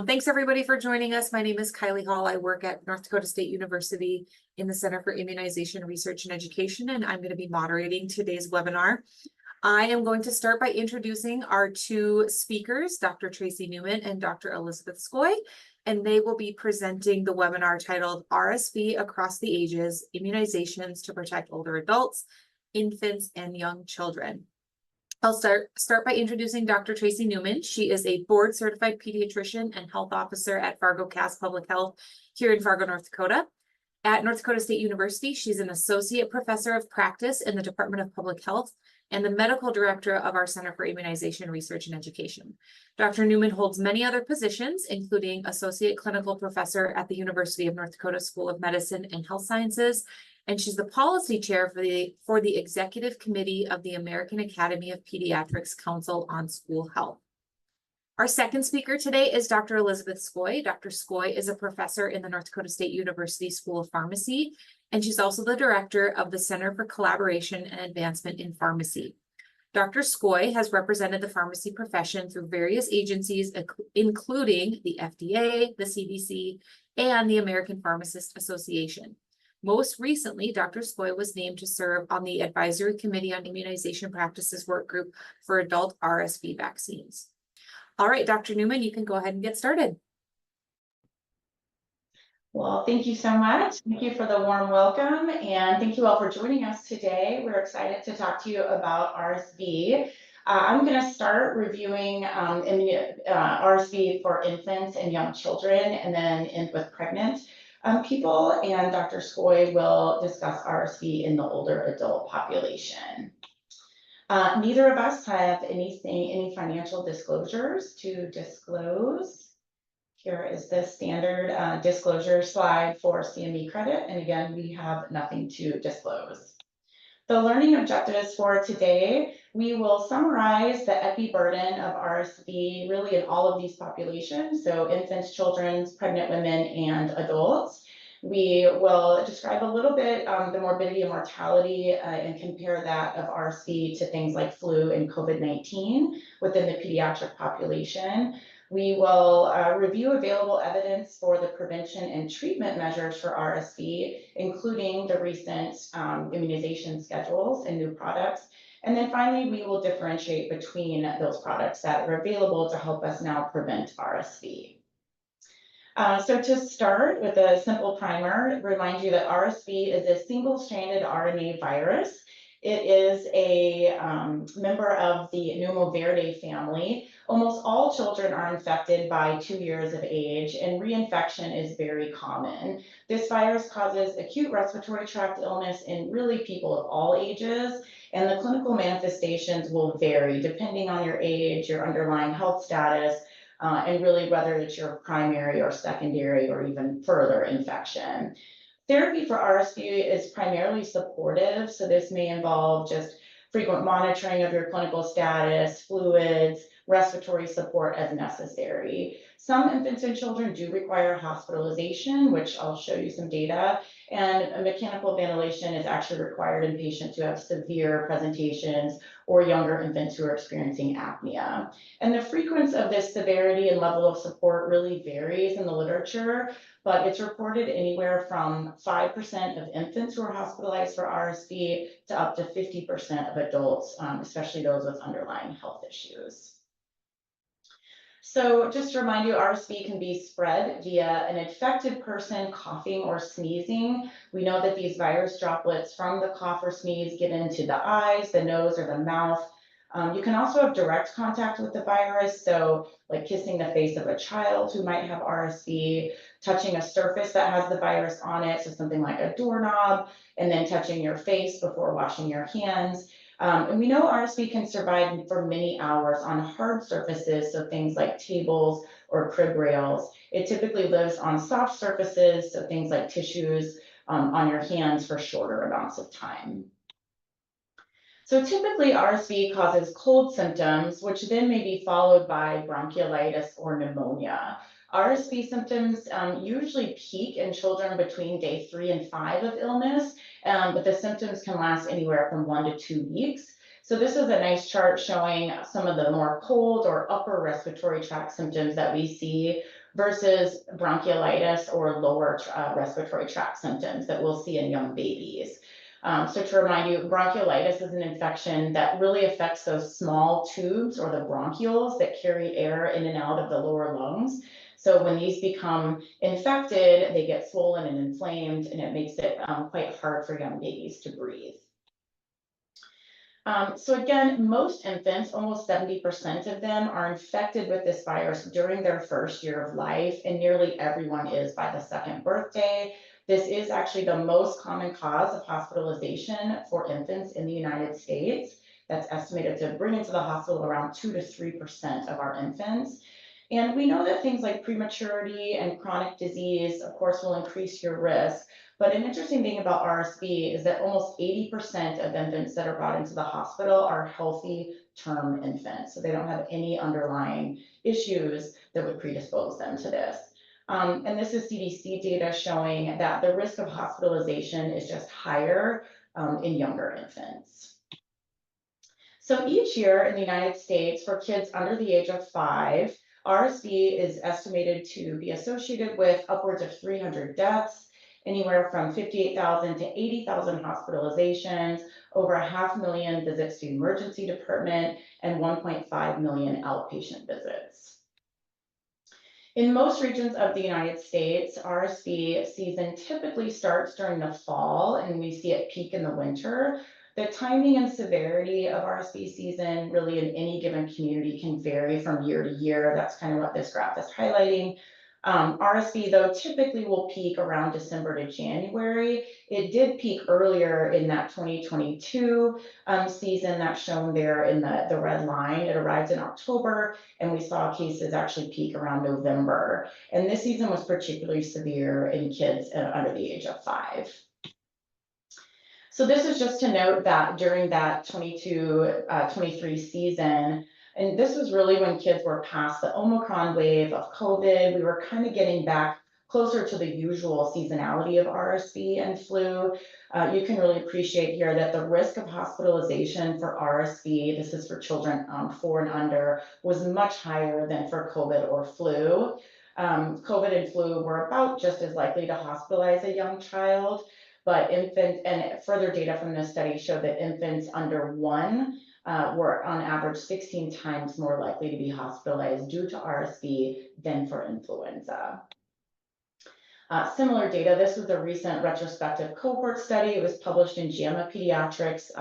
Thanks everybody for joining us. My name is Kylie Hall. I work at North Dakota State University in the Center for Immunization Research and Education, and I'm going to be moderating today's webinar. I am going to start by introducing our two speakers, Dr. Tracie Newman and Dr. Elizabeth Skoy, and they will be presenting the webinar titled RSV Across the Ages, Immunizations to Protect Older Adults, Infants, and Young Children. I'll start by introducing Dr. Tracie Newman. She is a board-certified pediatrician and health officer at Fargo-Cass Public Health here in Fargo, North Dakota. At North Dakota State University, she's an associate professor of practice in the Department of Public Health and the medical director of our Center for Immunization Research and Education. Dr. Newman holds many other positions, including associate clinical professor at the University of North Dakota School of Medicine and Health Sciences, and she's the policy chair for the executive committee of the American Academy of Pediatrics Council on School Health. Our second speaker today is Dr. Elizabeth Skoy. Dr. Skoy is a professor in the North Dakota State University School of Pharmacy, and she's also the director of the Center for Collaboration and Advancement in Pharmacy. Dr. Skoy has represented the pharmacy profession through various agencies, including the FDA, the CDC, and the American Pharmacists Association. Most recently, Dr. Skoy was named to serve on the Advisory Committee on Immunization Practices Work Group for adult RSV vaccines. All right, Dr. Newman, you can go ahead and get started. Well, thank you so much. Thank you for the warm welcome, and thank you all for joining us today. We're excited to talk to you about RSV. I'm going to start reviewing RSV for infants and young children, and then end with pregnant people, and Dr. Skoy will discuss RSV in the older adult population. Neither of us have any financial disclosures to disclose. Here is the standard disclosure slide for CME credit, and again, we have nothing to disclose. The learning objectives for today, we will summarize the epi burden of RSV really in all of these populations, so infants, children, pregnant women, and adults. We will describe a little bit the morbidity and mortality and compare that of RSV to things like flu and COVID-19 within the pediatric population. We will review available evidence for the prevention and treatment measures for RSV, including the recent immunization schedules and new products. And then finally, we will differentiate between those products that are available to help us now prevent RSV. So to start with a simple primer, remind you that RSV is a single-stranded RNA virus. It is a member of the Pneumoviridae family. Almost all children are infected by 2 years of age, and reinfection is very common. This virus causes acute respiratory tract illness in really people of all ages, and the clinical manifestations will vary depending on your age, your underlying health status, and really whether it's your primary or secondary or even further infection. Therapy for RSV is primarily supportive, so this may involve just frequent monitoring of your clinical status, fluids, respiratory support as necessary. Some infants and children do require hospitalization, which I'll show you some data, and mechanical ventilation is actually required in patients who have severe presentations or younger infants who are experiencing apnea. And the frequency of this severity and level of support really varies in the literature, but it's reported anywhere from 5% of infants who are hospitalized for RSV to up to 50% of adults, especially those with underlying health issues. So just to remind you, RSV can be spread via an infected person coughing or sneezing. We know that these virus droplets from the cough or sneeze get into the eyes, the nose, or the mouth. You can also have direct contact with the virus, so like kissing the face of a child who might have RSV, touching a surface that has the virus on it, so something like a doorknob, and then touching your face before washing your hands. And we know RSV can survive for many hours on hard surfaces, so things like tables or crib rails. It typically lives on soft surfaces, so things like tissues on your hands for shorter amounts of time. So typically RSV causes cold symptoms, which then may be followed by bronchiolitis or pneumonia. RSV symptoms usually peak in children between day 3 and 5 of illness, but the symptoms can last anywhere from 1 to 2 weeks. So this is a nice chart showing some of the more cold or upper respiratory tract symptoms that we see versus bronchiolitis or lower respiratory tract symptoms that we'll see in young babies. So to remind you, bronchiolitis is an infection that really affects those small tubes or the bronchioles that carry air in and out of the lower lungs. So when these become infected, they get swollen and inflamed, and it makes it quite hard for young babies to breathe. So again, most infants, almost 70% of them, are infected with this virus during their first year of life, and nearly everyone is by the second birthday. This is actually the most common cause of hospitalization for infants in the United States. That's estimated to bring into the hospital around 2 to 3% of our infants. And we know that things like prematurity and chronic disease, of course, will increase your risk. But an interesting thing about RSV is that almost 80% of infants that are brought into the hospital are healthy term infants. So they don't have any underlying issues that would predispose them to this. And this is CDC data showing that the risk of hospitalization is just higher in younger infants. So each year in the United States, for kids under the age of 5, RSV is estimated to be associated with upwards of 300 deaths, anywhere from 58,000 to 80,000 hospitalizations, over 500,000 visits to the emergency department, and 1.5 million outpatient visits. In most regions of the United States, RSV season typically starts during the fall, and we see it peak in the winter. The timing and severity of RSV season really in any given community can vary from year to year. That's kind of what this graph is highlighting. RSV, though, typically will peak around December to January. It did peak earlier in that 2022 season that's shown there in the red line. It arrived in October, and we saw cases actually peak around November. And this season was particularly severe in kids under the age of 5. So this is just to note that during that 22-23 season, and this was really when kids were past the Omicron wave of COVID, we were kind of getting back closer to the usual seasonality of RSV and flu. You can really appreciate here that the risk of hospitalization for RSV, this is for children 4 and under, was much higher than for COVID or flu. COVID and flu were about just as likely to hospitalize a young child, but infants, and further data from this study showed that infants under 1 were on average 16 times more likely to be hospitalized due to RSV than for influenza. Similar data, this was a recent retrospective cohort study. It was published in JAMA Pediatrics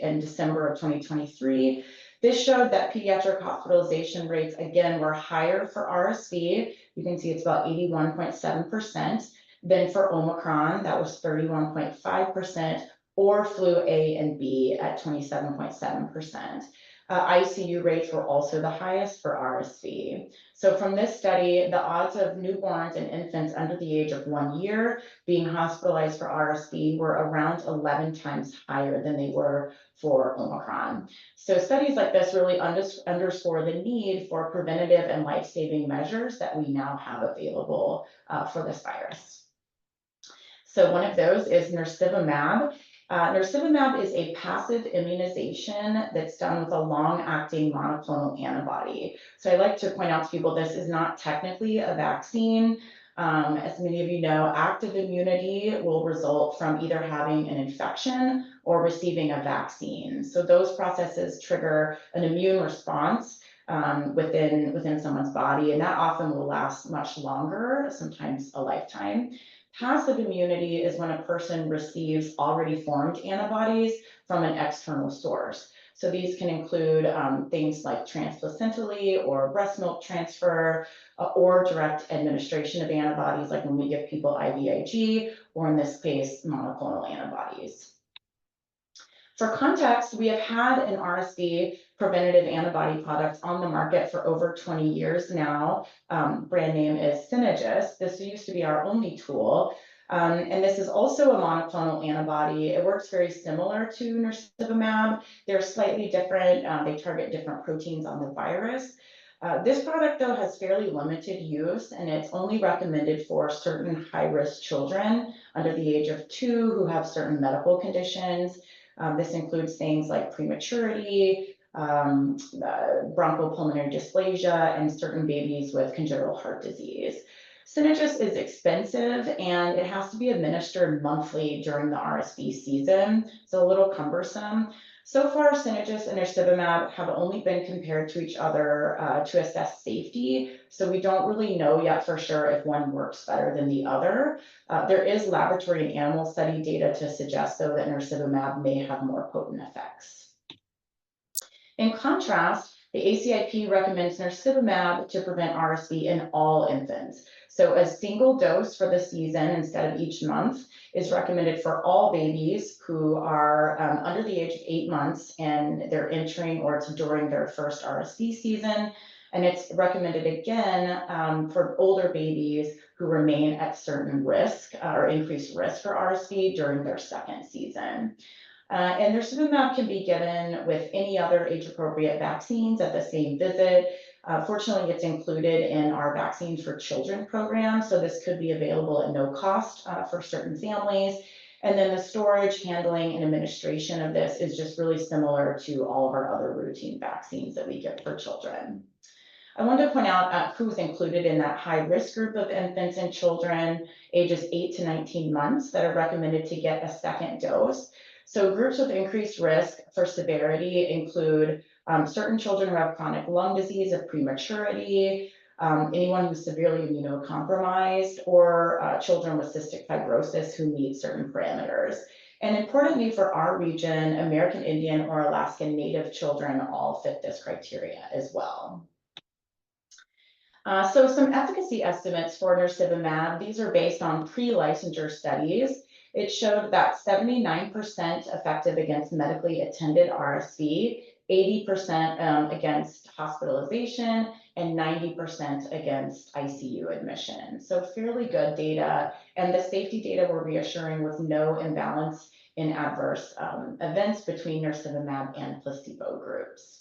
in December of 2023. This showed that pediatric hospitalization rates, again, were higher for RSV. You can see it's about 81.7%. Than for Omicron, that was 31.5%, or flu A and B at 27.7%. ICU rates were also the highest for RSV. So from this study, the odds of newborns and infants under the age of 1 year being hospitalized for RSV were around 11 times higher than they were for Omicron. So studies like this really underscore the need for preventative and life-saving measures that we now have available for this virus. So one of those is nirsevimab. Nirsevimab is a passive immunization that's done with a long-acting monoclonal antibody. So I like to point out to people this is not technically a vaccine. As many of you know, active immunity will result from either having an infection or receiving a vaccine. So those processes trigger an immune response within someone's body, and that often will last much longer, sometimes a lifetime. Passive immunity is when a person receives already formed antibodies from an external source. So these can include things like transplacentally or breast milk transfer or direct administration of antibodies, like when we give people IVIG, or in this case, monoclonal antibodies. For context, we have had an RSV preventative antibody product on the market for over 20 years now. Brand name is Synagis. This used to be our only tool. And this is also a monoclonal antibody. It works very similar to nirsevimab. They're slightly different. They target different proteins on the virus. This product, though, has fairly limited use, and it's only recommended for certain high-risk children under the age of 2 who have certain medical conditions. This includes things like prematurity, bronchopulmonary dysplasia, and certain babies with congenital heart disease. Synagis is expensive and it has to be administered monthly during the RSV season, so a little cumbersome. So far, Synagis and nirsevimab have only been compared to each other to assess safety, so we don't really know yet for sure if one works better than the other. There is laboratory and animal study data to suggest, though, that nirsevimab may have more potent effects. In contrast, the ACIP recommends nirsevimab to prevent RSV in all infants. So a single dose for the season instead of each month is recommended for all babies who are under the age of 8 months and they're entering or it's during their first RSV season. And it's recommended again for older babies who remain at certain risk or increased risk for RSV during their second season. And nirsevimab can be given with any other age-appropriate vaccines at the same visit. Fortunately, it's included in our Vaccines for Children program, so this could be available at no cost for certain families. And then the storage, handling, and administration of this is just really similar to all of our other routine vaccines that we give for children. I wanted to point out who's included in that high-risk group of infants and children ages 8 to 19 months that are recommended to get a second dose. So groups with increased risk for severity include certain children who have chronic lung disease of prematurity, anyone who's severely immunocompromised, or children with cystic fibrosis who meet certain parameters. And importantly for our region, American Indian or Alaskan Native children all fit this criteria as well. So some efficacy estimates for nirsevimab, these are based on pre-licensure studies. It showed that 79% effective against medically attended RSV, 80% against hospitalization, and 90% against ICU admission. So fairly good data, and the safety data were reassuring with no imbalance in adverse events between nirsevimab and placebo groups.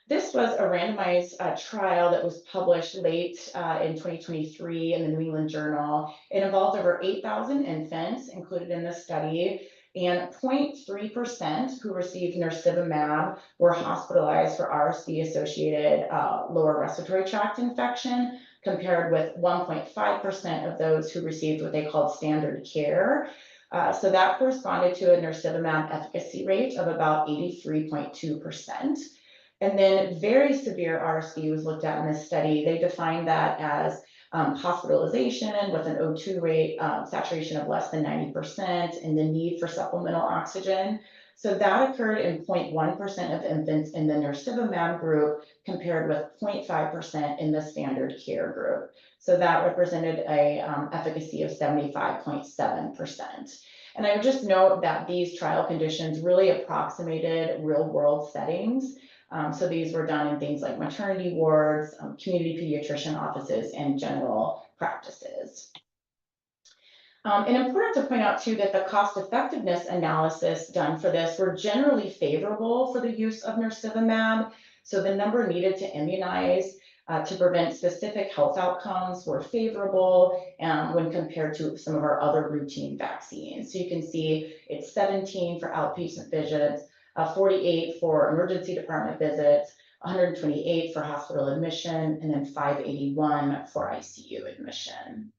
This was a randomized trial that was published late in 2023 in the New England Journal. It involved over 8,000 infants included in the study, and 0.3% who received nirsevimab were hospitalized for RSV-associated lower respiratory tract infection, compared with 1.5% of those who received what they called standard care. So that corresponded to a nirsevimab efficacy rate of about 83.2%. And then very severe RSV was looked at in this study. They defined that as hospitalization with an O2 rate, saturation of less than 90%, and the need for supplemental oxygen. So that occurred in 0.1% of infants in the nirsevimab group, compared with 0.5% in the standard care group. So that represented a efficacy of 75.7%. And I would just note that these trial conditions really approximated real world settings. So these were done in things like maternity wards, community pediatrician offices, and general practices. And important to point out too that the cost effectiveness analysis done for this were generally favorable for the use of nirsevimab. So the number needed to immunize to prevent specific health outcomes were favorable when compared to some of our other routine vaccines. So you can see it's 17 for outpatient visits, 48 for emergency department visits, 128 for hospital admission, and then 581 for ICU admission.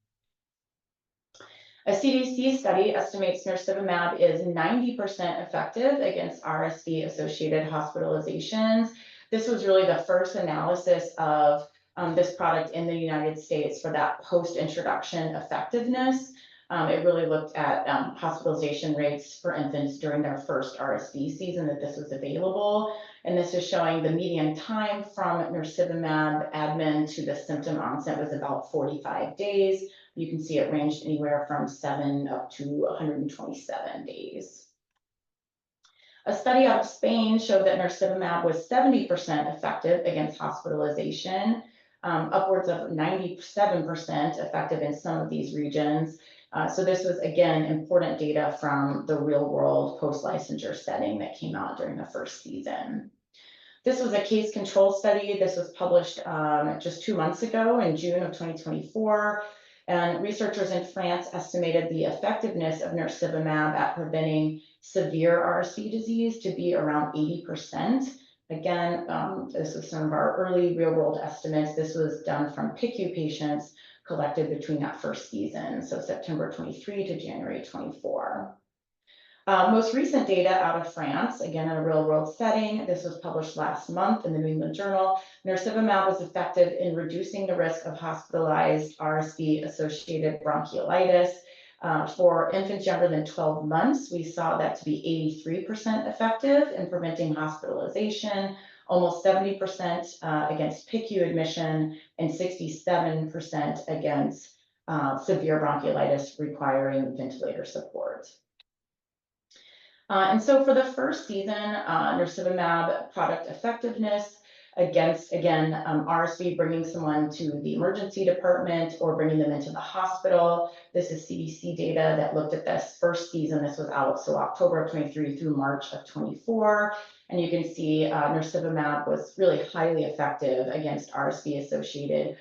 A CDC study estimates nirsevimab is 90% effective against RSV-associated hospitalizations. This was really the first analysis of this product in the United States for that post-introduction effectiveness. It really looked at hospitalization rates for infants during their first RSV season that this was available. And this is showing the median time from nirsevimab admin to the symptom onset was about 45 days. You can see it ranged anywhere from 7 up to 127 days. A study out of Spain showed that nirsevimab was 70% effective against hospitalization, upwards of 97% effective in some of these regions. So this was, again, important data from the real world post-licensure setting that came out during the first season. This was a case control study. This was published just 2 months ago in June of 2024. And researchers in France estimated the effectiveness of nirsevimab at preventing severe RSV disease to be around 80%. Again, this is some of our early real-world estimates. This was done from PICU patients collected between that first season, so September 23 to January 24. Most recent data out of France, again in a real-world setting. This was published last month in the New England Journal. Nirsevimab was effective in reducing the risk of hospitalized RSV-associated bronchiolitis. For infants younger than 12 months, we saw that to be 83% effective in preventing hospitalization, almost 70% against PICU admission, and 67% against severe bronchiolitis requiring ventilator support. And so for the first season, nirsevimab product effectiveness against, again, RSV, bringing someone to the emergency department or bringing them into the hospital. This is CDC data that looked at this first season. This was out, so October of 23 through March of 24. And you can see nirsevimab was really highly effective against RSV-associated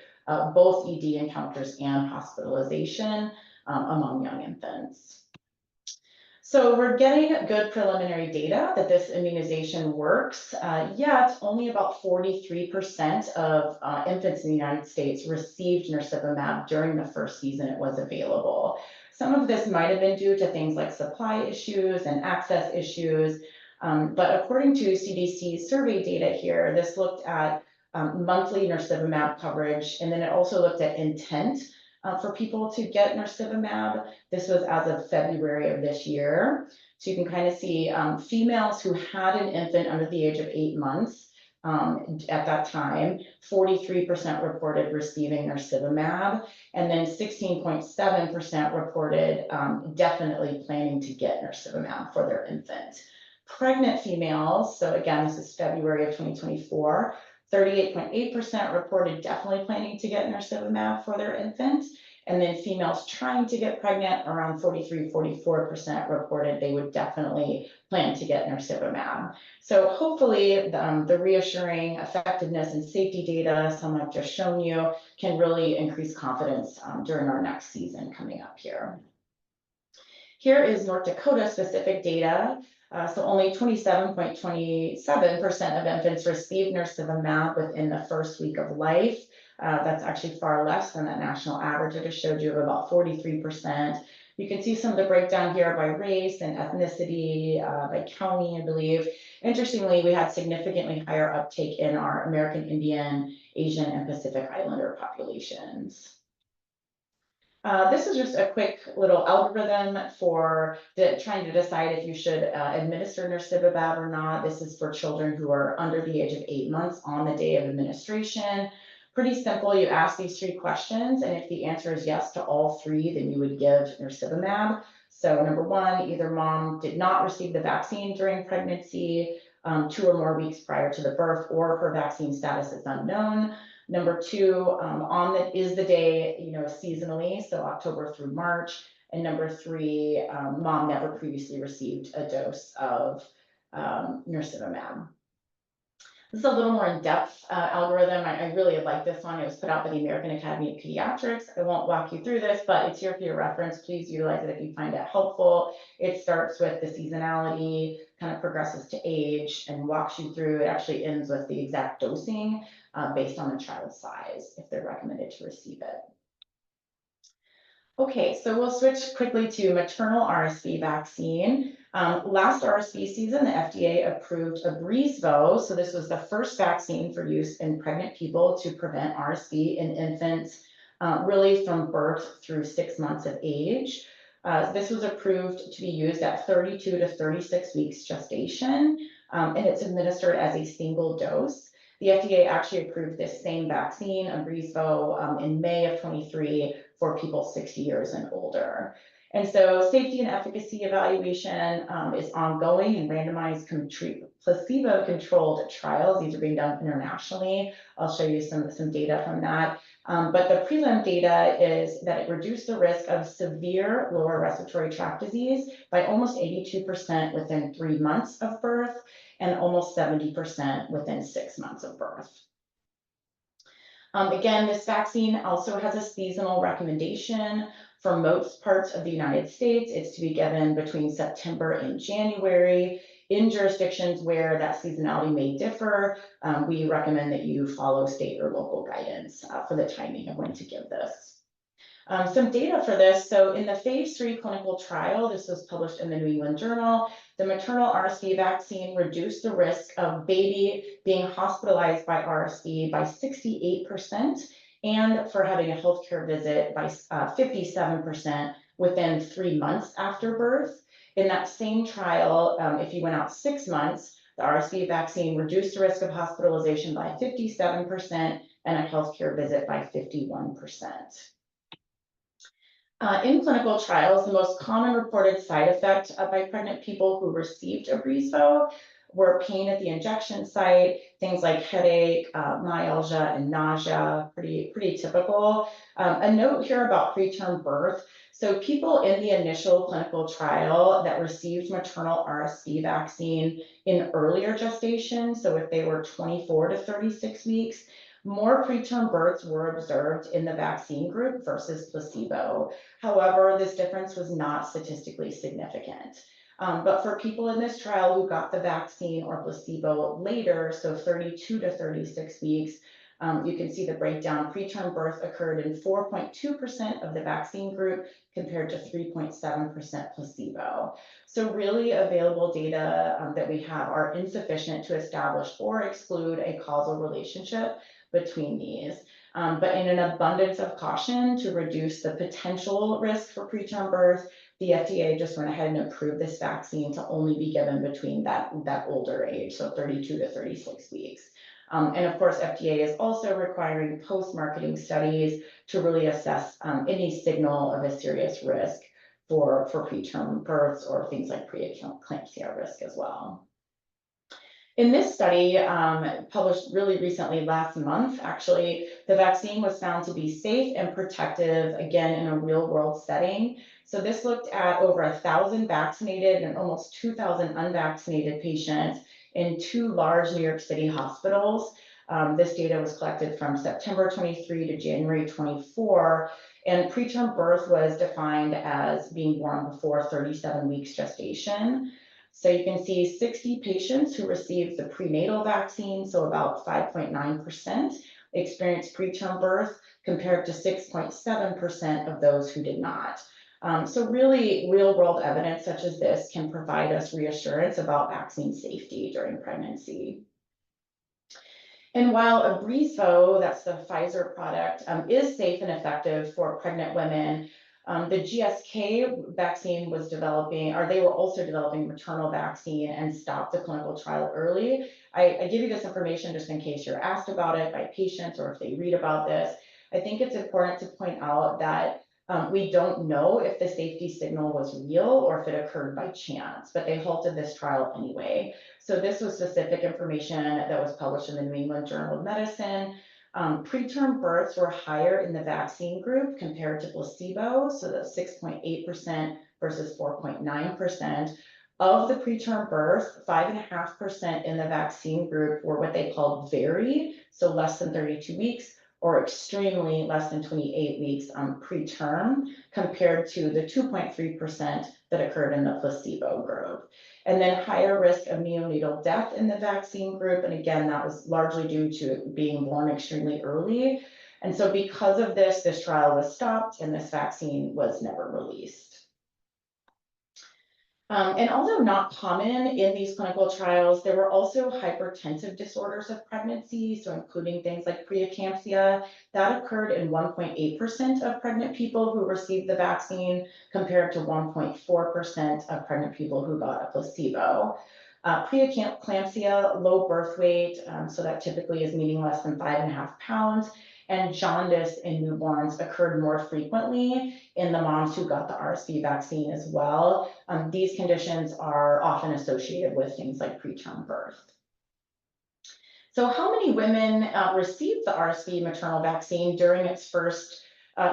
both ED encounters and hospitalization among young infants. So we're getting good preliminary data that this immunization works, yet only about 43% of infants in the United States received nirsevimab during the first season it was available. Some of this might have been due to things like supply issues and access issues, but according to CDC's survey data here, this looked at monthly nirsevimab coverage, and then it also looked at intent for people to get nirsevimab. This was as of February of this year. So you can kind of see females who had an infant under the age of 8 months at that time, 43% reported receiving nirsevimab, and then 16.7% reported definitely planning to get nirsevimab for their infant. Pregnant females, so again, this is February of 2024, 38.8% reported definitely planning to get nirsevimab for their infant. And then females trying to get pregnant, around 44% reported they would definitely plan to get nirsevimab. So hopefully the reassuring effectiveness and safety data, some I've just shown you, can really increase confidence during our next season coming up here. Here is North Dakota specific data. So only 27.27% of infants received nirsevimab within the first week of life. That's actually far less than that national average I just showed you of about 43%. You can see some of the breakdown here by race and ethnicity, by county, I believe. Interestingly, we had significantly higher uptake in our American Indian, Asian, and Pacific Islander populations. This is just a quick little algorithm for trying to decide if you should administer nirsevimab or not. This is for children who are under the age of 8 months on the day of administration. Pretty simple. You ask these 3 questions, and if the answer is yes to all 3, then you would give nirsevimab. So number 1, either mom did not receive the vaccine during pregnancy, 2 or more weeks prior to the birth, or her vaccine status is unknown. Number 2, is the day, seasonally, so October through March. And number 3, mom never previously received a dose of nirsevimab. This is a little more in-depth algorithm. I really like this one. It was put out by the American Academy of Pediatrics. I won't walk you through this, but it's here for your reference. Please utilize it if you find it helpful. It starts with the seasonality, kind of progresses to age, and walks you through. It actually ends with the exact dosing based on the child's size, if they're recommended to receive it. Okay, so we'll switch quickly to maternal RSV vaccine. Last RSV season, the FDA approved Abrysvo. So this was the first vaccine for use in pregnant people to prevent RSV in infants, really from birth through 6 months of age. This was approved to be used at 32 to 36 weeks gestation, and it's administered as a single dose. The FDA actually approved this same vaccine, Abrysvo, in May of 23 for people 60 years and older. And so safety and efficacy evaluation is ongoing in randomized placebo-controlled trials. These are being done internationally. I'll show you some data from that. But the prelim data is that it reduced the risk of severe lower respiratory tract disease by almost 82% within 3 months of birth and almost 70% within 6 months of birth. Again, this vaccine also has a seasonal recommendation for most parts of the United States. It's to be given between September and January. In jurisdictions where that seasonality may differ, we recommend that you follow state or local guidance for the timing of when to give this. Some data for this. So in the phase 3 clinical trial, this was published in the New England Journal, the maternal RSV vaccine reduced the risk of baby being hospitalized by RSV by 68% and for having a healthcare visit by 57% within 3 months after birth. In that same trial, if you went out 6 months, the RSV vaccine reduced the risk of hospitalization by 57% and a healthcare visit by 51%. In clinical trials, the most common reported side effect by pregnant people who received Abrysvo were pain at the injection site, things like headache, myalgia, and nausea, pretty typical. A note here about preterm birth. So people in the initial clinical trial that received maternal RSV vaccine in earlier gestation, so if they were 24 to 36 weeks, more preterm births were observed in the vaccine group versus placebo. However, this difference was not statistically significant. But for people in this trial who got the vaccine or placebo later, so 32 to 36 weeks, you can see the breakdown. Preterm birth occurred in 4.2% of the vaccine group compared to 3.7% placebo. So really available data that we have are insufficient to establish or exclude a causal relationship between these. But in an abundance of caution to reduce the potential risk for preterm birth, the FDA just went ahead and approved this vaccine to only be given between that older age, so 32 to 36 weeks. And of course, FDA is also requiring post-marketing studies to really assess any signal of a serious risk for preterm births or things like preeclampsia risk as well. In this study, published really recently last month, actually, the vaccine was found to be safe and protective, again, in a real world setting. So this looked at over 1,000 vaccinated and almost 2,000 unvaccinated patients in 2 large New York City hospitals. This data was collected from September 23 to January 24, and preterm birth was defined as being born before 37 weeks gestation. So you can see 60 patients who received the prenatal vaccine, so about 5.9% experienced preterm birth compared to 6.7% of those who did not. So really real world evidence such as this can provide us reassurance about vaccine safety during pregnancy. And while Abrysvo, that's the Pfizer product, is safe and effective for pregnant women, the GSK vaccine was developing, or they were also developing maternal vaccine and stopped the clinical trial early. I give you this information just in case you're asked about it by patients or if they read about this. I think it's important to point out that we don't know if the safety signal was real or if it occurred by chance, but they halted this trial anyway. So this was specific information that was published in the New England Journal of Medicine. Preterm births were higher in the vaccine group compared to placebo, so that's 6.8% versus 4.9%. Of the preterm birth, 5.5% in the vaccine group were what they called very, so less than 32 weeks, or extremely less than 28 weeks preterm, compared to the 2.3% that occurred in the placebo group. And then higher risk of neonatal death in the vaccine group. And again, that was largely due to it being born extremely early. And so because of this, this trial was stopped and this vaccine was never released. And although not common in these clinical trials, there were also hypertensive disorders of pregnancy, so including things like preeclampsia. That occurred in 1.8% of pregnant people who received the vaccine, compared to 1.4% of pregnant people who got a placebo. Preeclampsia, low birth weight, so that typically is meaning less than 5.5 pounds, and jaundice in newborns occurred more frequently in the moms who got the RSV vaccine as well. These conditions are often associated with things like preterm birth. So how many women received the RSV maternal vaccine during its first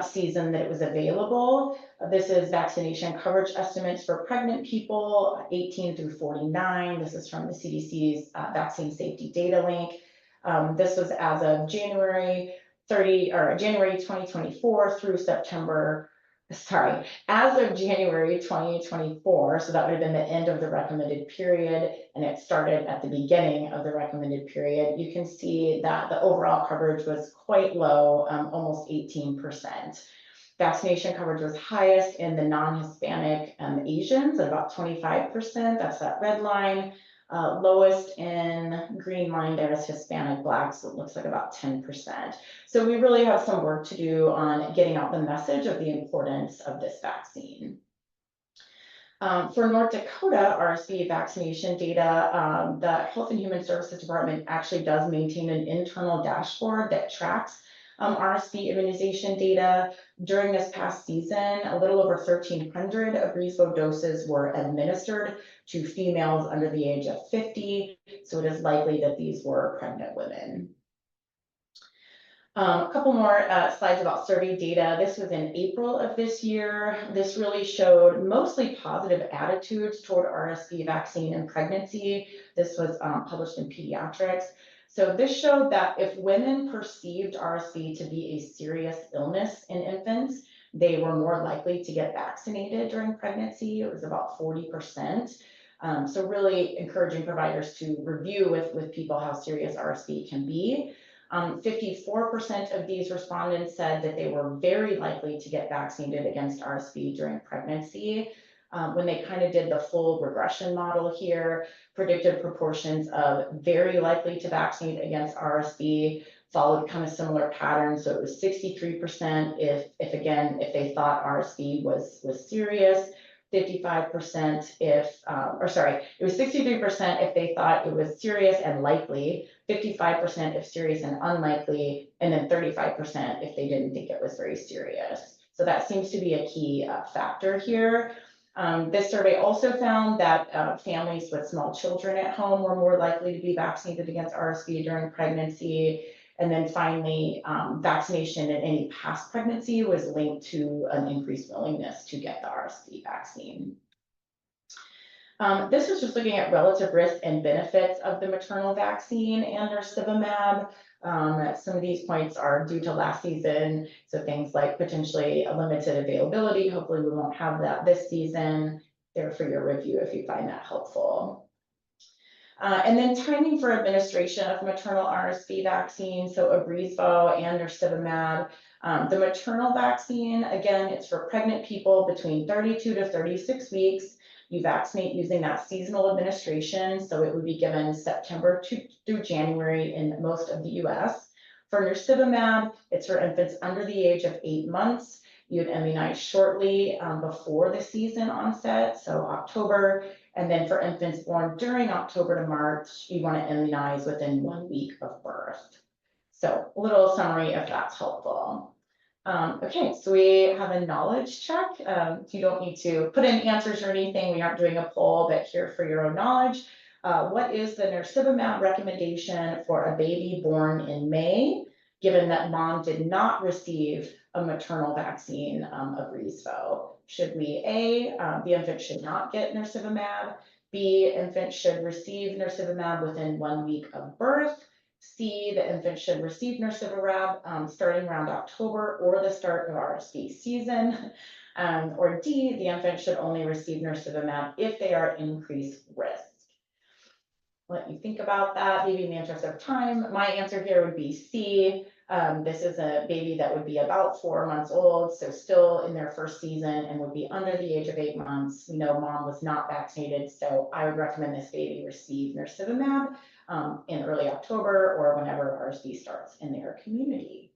season that it was available? This is vaccination coverage estimates for pregnant people 18 through 49. This is from the CDC's vaccine safety data link. This was as of January 2024 through September as of January 2024, so that would have been the end of the recommended period, and it started at the beginning of the recommended period, you can see that the overall coverage was quite low, almost 18%. Vaccination coverage was highest in the non-Hispanic Asians at about 25%, that's that red line. Lowest in green line there is Hispanic Blacks, it looks like about 10%. So we really have some work to do on getting out the message of the importance of this vaccine. For North Dakota RSV vaccination data, the Health and Human Services Department actually does maintain an internal dashboard that tracks RSV immunization data. During this past season, a little over 1,300 Abruzvo doses were administered to females under the age of 50, so it is likely that these were pregnant women. A couple more slides about survey data. This was in April of this year. This really showed mostly positive attitudes toward RSV vaccine and pregnancy. This was published in Pediatrics. So this showed that if women perceived RSV to be a serious illness in infants, they were more likely to get vaccinated during pregnancy. It was about 40%. So really encouraging providers to review with people how serious RSV can be. 54% of these respondents said that they were very likely to get vaccinated against RSV during pregnancy. When they kind of did the full regression model here, predicted proportions of very likely to vaccinate against RSV followed kind of similar patterns. So it was 63% if they thought RSV was serious, 55% it was 63% if they thought it was serious and likely, 55% if serious and unlikely, and then 35% if they didn't think it was very serious. So that seems to be a key factor here. This survey also found that families with small children at home were more likely to be vaccinated against RSV during pregnancy. And then finally, vaccination in any past pregnancy was linked to an increased willingness to get the RSV vaccine. This is just looking at relative risk and benefits of the maternal vaccine and nirsevimab. Some of these points are due to last season, so things like potentially a limited availability. Hopefully we won't have that this season. There for your review if you find that helpful. And then timing for administration of maternal RSV vaccine, so Abruzvo and nirsevimab. The maternal vaccine, again, it's for pregnant people between 32 to 36 weeks. You vaccinate using that seasonal administration, so it would be given September through January in most of the US. For nirsevimab, it's for infants under the age of 8 months. You'd immunize shortly before the season onset, so October. And then for infants born during October to March, you want to immunize within 1 week of birth. So a little summary if that's helpful. Okay, so we have a knowledge check. You don't need to put in answers or anything. We aren't doing a poll, but here for your own knowledge. What is the nirsevimab recommendation for a baby born in May, given that mom did not receive a maternal vaccine of Abruzvo? Should we A, the infant should not get nirsevimab, B, infant should receive nirsevimab within 1 week of birth, C, the infant should receive nirsevimab starting around October or the start of RSV season, or D, the infant should only receive nirsevimab if they are increased risk. Let you think about that, maybe in the interest of time. My answer here would be C. This is a baby that would be about 4 months old, so still in their first season and would be under the age of 8 months. We know mom was not vaccinated, so I would recommend this baby receive nirsevimab in early October or whenever RSV starts in their community.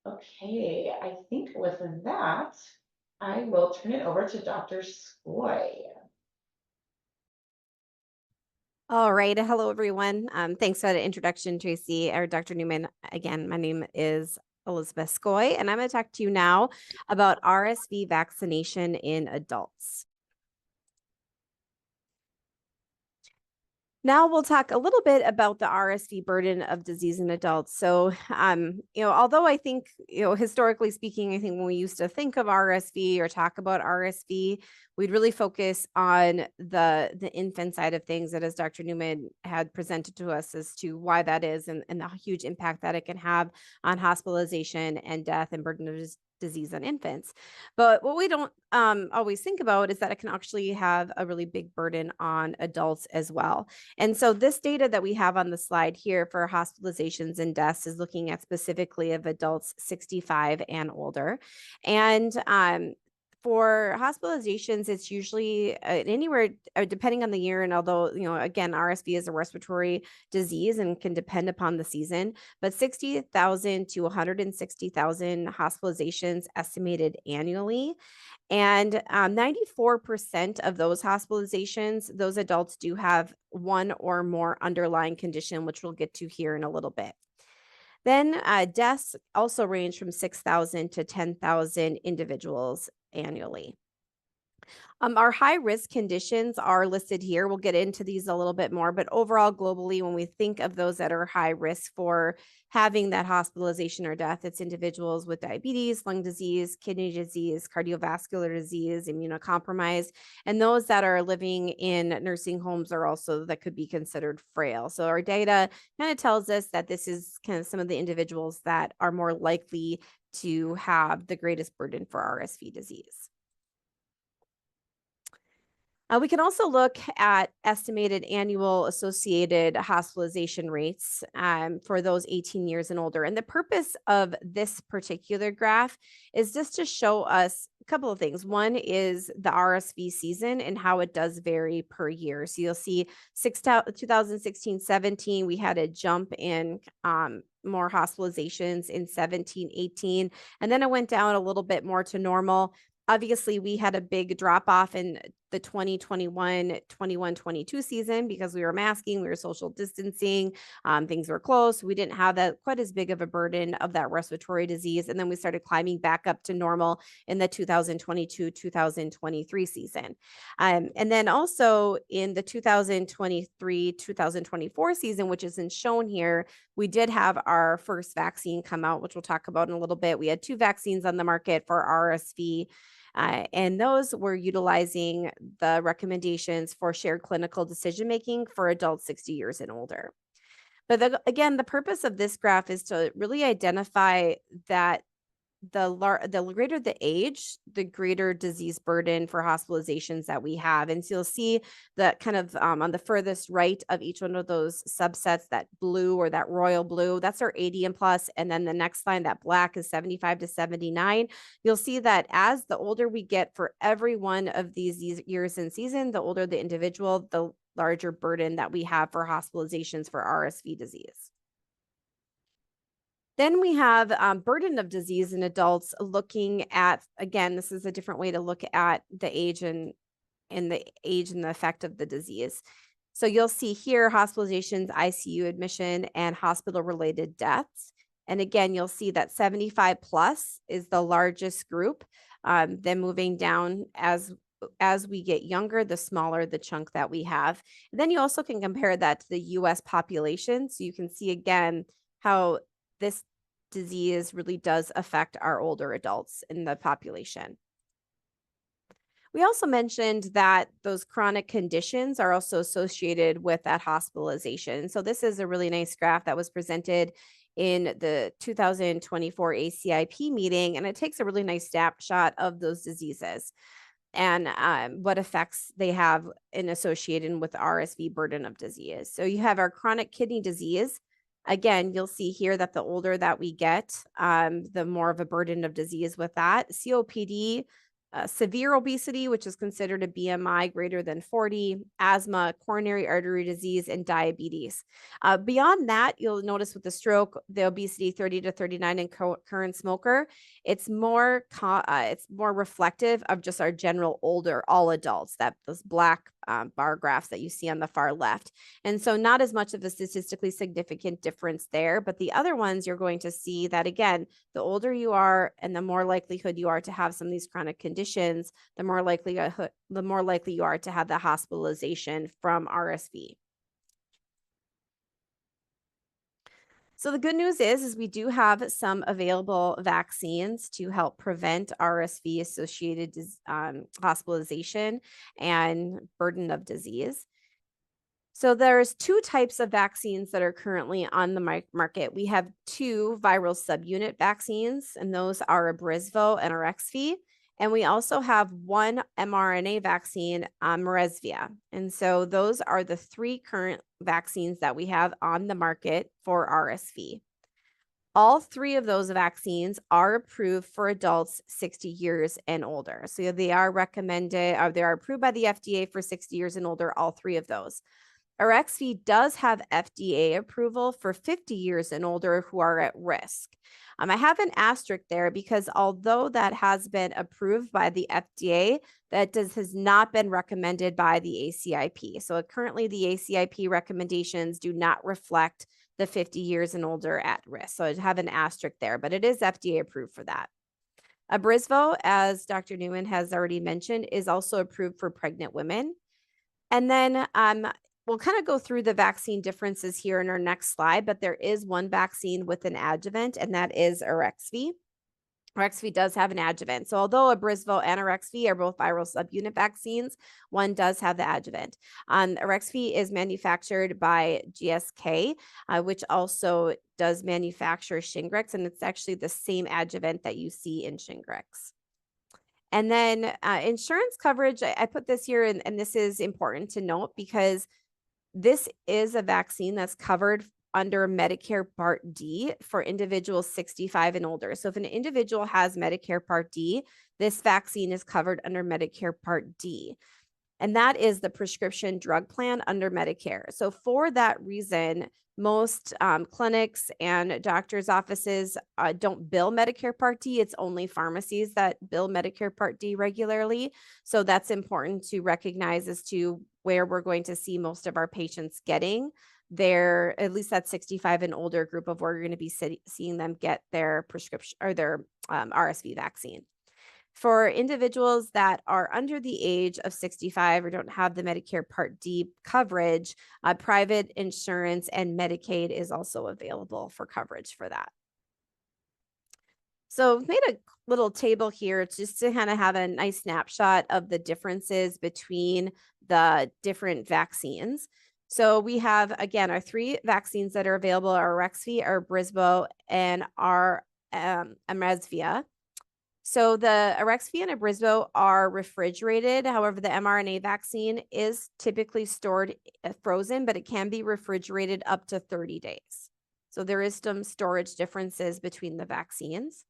Okay, I think with that, I will turn it over to Dr. Skoy. All right. Hello, everyone. Thanks for the introduction, Tracie, or Dr. Newman. Again, my name is Elizabeth Skoy, and I'm going to talk to you now about RSV vaccination in adults. Now we'll talk a little bit about the RSV burden of disease in adults. So, although I think, historically speaking, I think when we used to think of RSV or talk about RSV, we'd really focus on the infant side of things, that as Dr. Newman had presented to us as to why that is and the huge impact that it can have on hospitalization and death and burden of disease in infants. But what we don't always think about is that it can actually have a really big burden on adults as well. And so this data that we have on the slide here for hospitalizations and deaths is looking at specifically of adults 65 and older. And for hospitalizations, it's usually anywhere, depending on the year. And although, again, RSV is a respiratory disease and can depend upon the season, but 60,000 to 160,000 hospitalizations estimated annually. And 94% of those hospitalizations, those adults do have one or more underlying condition, which we'll get to here in a little bit. Then deaths also range from 6,000 to 10,000 individuals annually. Our high risk conditions are listed here. We'll get into these a little bit more, but overall, globally, when we think of those that are high risk for having that hospitalization or death, it's individuals with diabetes, lung disease, kidney disease, cardiovascular disease, immunocompromised, and those that are living in nursing homes are also that could be considered frail. So our data kind of tells us that this is kind of some of the individuals that are more likely to have the greatest burden for RSV disease. We can also look at estimated annual associated hospitalization rates for those 18 years and older. And the purpose of this particular graph is just to show us a couple of things. One is the RSV season and how it does vary per year. So you'll see 2016-17, we had a jump in more hospitalizations in 17-18, and then it went down a little bit more to normal. Obviously, we had a big drop off in the 2021-22 season because we were masking, we were social distancing, things were closed. We didn't have that quite as big of a burden of that respiratory disease. And then we started climbing back up to normal in the 2022-2023 season. And then also in the 2023-2024 season, which isn't shown here, we did have our first vaccine come out, which we'll talk about in a little bit. We had 2 vaccines on the market for RSV. And those were utilizing the recommendations for shared clinical decision-making for adults 60 years and older. But again, the purpose of this graph is to really identify that the greater the age, the greater disease burden for hospitalizations that we have. And so you'll see that kind of on the furthest right of each one of those subsets, that blue or that royal blue, that's our 80 and plus. And then the next line, that black, is 75 to 79. You'll see that as the older we get for every one of these years and season, the older the individual, the larger burden that we have for hospitalizations for RSV disease. Then we have burden of disease in adults, looking at, again, this is a different way to look at the age and the age and the effect of the disease. So you'll see here hospitalizations, ICU admission, and hospital-related deaths. And again, you'll see that 75 plus is the largest group. Then moving down as we get younger, the smaller the chunk that we have. And then you also can compare that to the US population. So you can see again how this disease really does affect our older adults in the population. We also mentioned that those chronic conditions are also associated with that hospitalization. So this is a really nice graph that was presented in the 2024 ACIP meeting, and it takes a really nice snapshot of those diseases and what effects they have in associated with RSV burden of disease. So you have our chronic kidney disease. Again, you'll see here that the older that we get, the more of a burden of disease with that. COPD, severe obesity, which is considered a BMI greater than 40, asthma, coronary artery disease, and diabetes. Beyond that, you'll notice with the stroke, the obesity 30 to 39 and current smoker, it's more reflective of just our general older, all adults, that those black bar graphs that you see on the far left. And so not as much of a statistically significant difference there, but the other ones you're going to see that, again, the older you are and the more likelihood you are to have some of these chronic conditions, the more likely you are to have the hospitalization from RSV. So the good news is we do have some available vaccines to help prevent RSV associated hospitalization and burden of disease. So there's two types of vaccines that are currently on the market. We have two viral subunit vaccines, and those are Abrysvo and RSV. And we also have one mRNA vaccine, RSV. And so those are the three current vaccines that we have on the market for RSV. All three of those vaccines are approved for adults 60 years and older. So they are recommended, or they are approved by the FDA for 60 years and older, all three of those. RSV does have FDA approval for 50 years and older who are at risk. I have an asterisk there because although that has been approved by the FDA, has not been recommended by the ACIP. So currently the ACIP recommendations do not reflect the 50 years and older at risk. So I have an asterisk there, but it is FDA approved for that. Abrysvo, as Dr. Newman has already mentioned, is also approved for pregnant women. And then we'll kind of go through the vaccine differences here in our next slide, but there is one vaccine with an adjuvant, and that is RSV. RSV does have an adjuvant. So although Abrysvo and RSV are both viral subunit vaccines, one does have the adjuvant. RSV is manufactured by GSK, which also does manufacture Shingrix, and it's actually the same adjuvant that you see in Shingrix. And then insurance coverage, I put this here, and this is important to note because this is a vaccine that's covered under Medicare Part D for individuals 65 and older. So if an individual has Medicare Part D, this vaccine is covered under Medicare Part D. And that is the prescription drug plan under Medicare. So for that reason, most clinics and doctors' offices don't bill Medicare Part D. It's only pharmacies that bill Medicare Part D regularly. So that's important to recognize as to where we're going to see most of our patients getting their, at least that 65 and older group of where you're going to be seeing them get their prescription or their RSV vaccine. For individuals that are under the age of 65 or don't have the Medicare Part D coverage, private insurance and Medicaid is also available for coverage for that. So I've made a little table here just to kind of have a nice snapshot of the differences between the different vaccines. So we have, again, our three vaccines that are available are RSV, Abrysvo, and RSV. So the RSV and Abrysvo are refrigerated. However, the mRNA vaccine is typically stored frozen, but it can be refrigerated up to 30 days. So there is some storage differences between the vaccines.